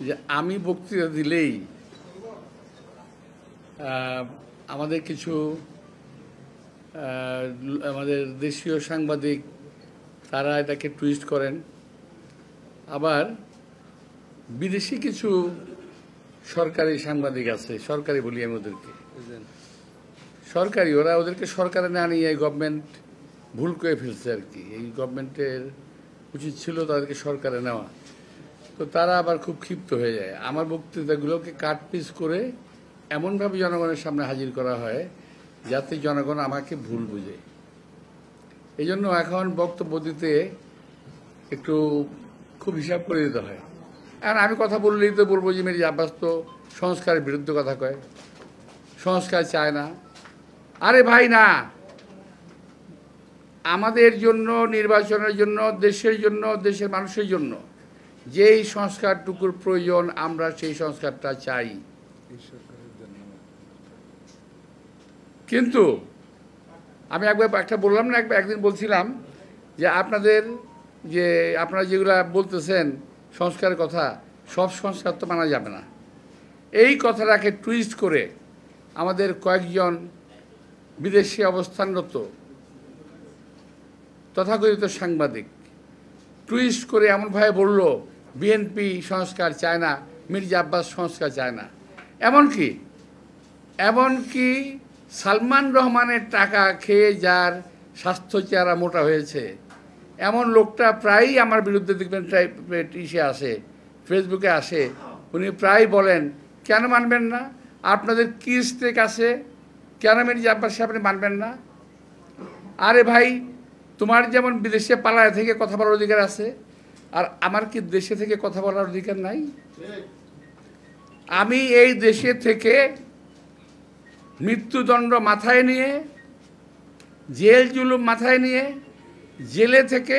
যে আমি বক্তৃতা দিলেই আমাদের কিছু আমাদের দেশীয় সাংবাদিক তারা এটাকে টুইস্ট করেন, আবার বিদেশি কিছু সরকারি সাংবাদিক আছে, সরকারি বলি আমি ওদেরকে, সরকারি ওরা ওদেরকে সরকারে না নিয়ে গভর্নমেন্ট ভুল করে ফেলছে আর কি। এই গভর্নমেন্টের উচিত ছিল তাদেরকে সরকারে নেওয়া। তো তারা আবার খুব ক্ষিপ্ত হয়ে যায়। আমার বক্তৃতাগুলোকে কাট পিস করে এমনভাবে জনগণের সামনে হাজির করা হয় যাতে জনগণ আমাকে ভুল বুঝে। এই জন্য এখন বক্তব্য দিতে একটু খুব হিসাব করে দিতে হয়। এখন আমি কথা বললেই তো বলবো যে মির্জা আব্বাস তো সংস্কারের বিরুদ্ধে কথা কয়, সংস্কার চায় না। আরে ভাই না, আমাদের জন্য, নির্বাচনের জন্য, দেশের জন্য, দেশের মানুষের জন্য যেই সংস্কারটুকুর প্রয়োজন আমরা সেই সংস্কারটা চাই। কিন্তু আমি একটা বললাম না, একদিন বলছিলাম যে আপনারা যেগুলা বলতেছেন সংস্কারের কথা, সব সংস্কার তো মানা যাবে না। এই কথাটাকে টুইস্ট করে আমাদের কয়েকজন বিদেশে অবস্থানরত তথাকথিত সাংবাদিক টুইস্ট করে এমনভাবে বলল বিএনপি সংস্কার চায় না, মির্জা আব্বাস সংস্কার চায় না। এমনকি সালমান রহমানের টাকা খেয়ে যার স্বাস্থ্য চেহারা মোটা হয়েছে এমন লোকটা প্রায়ই আমার বিরুদ্ধে দেখবেন ইসে আসে, ফেসবুকে আসে, উনি প্রায় বলেন কেন মানবেন না, আপনাদের কি স্টেক আছে, কেন মির্জা আব্বাসকে আপনি মানবেন না? আরে ভাই, তোমার যেমন বিদেশে পালায় থেকে কথা বলার অধিকার আছে, আর আমার কি দেশে থেকে কথা বলার অধিকার নাই? আমি এই দেশে থেকে মৃত্যুদণ্ড মাথায় নিয়ে, জেল জুলুম মাথায় নিয়ে, জেলে থেকে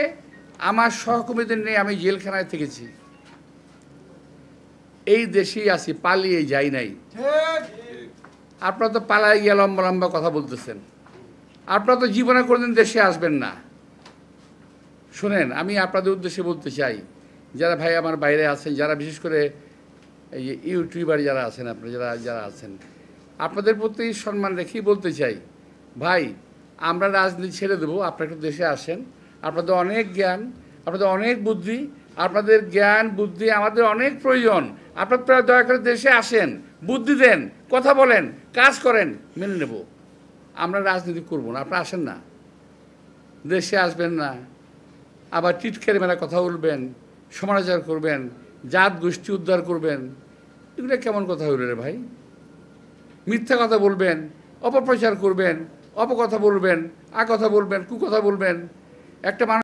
আমার সহকর্মীদের নিয়ে আমি জেলখানায় থেকেছি। এই দেশেই আছি, পালিয়ে যাই নাই। আপনারা তো পালায় গিয়ে লম্বা লম্বা কথা বলতেছেন, আপনারা তো জীবনে কোনোদিন দেশে আসবেন না। শোনেন, আমি আপনাদের উদ্দেশ্যে বলতে চাই, যারা ভাই আমার বাইরে আছেন, যারা বিশেষ করে এই যে ইউটিউবার যারা আছেন, আপনারা যারা আছেন, আপনাদের প্রতি সম্মান রেখেই বলতে চাই, ভাই আমরা রাজনীতি ছেড়ে দেবো, আপনারা একটু দেশে আসেন। আপনাদের অনেক জ্ঞান, আপনাদের অনেক বুদ্ধি, আপনাদের জ্ঞান বুদ্ধি আমাদের অনেক প্রয়োজন। আপনারা দয়া করে দেশে আসেন, বুদ্ধি দেন, কথা বলেন, কাজ করেন, মেনে নেব। আমরা রাজনীতি করব না, আপনারা আসেন না, দেশে আসবেন না, আবার টিটকারি মেলা কথা বলবেন, সমালোচনা করবেন, জাত গোষ্ঠী উদ্ধার করবেন। এগুলো কেমন কথা হইল রে ভাই? মিথ্যা কথা বলবেন, অপপ্রচার করবেন, অপকথা বলবেন, আকথা বলবেন, কুকথা বলবেন। একটা মানুষ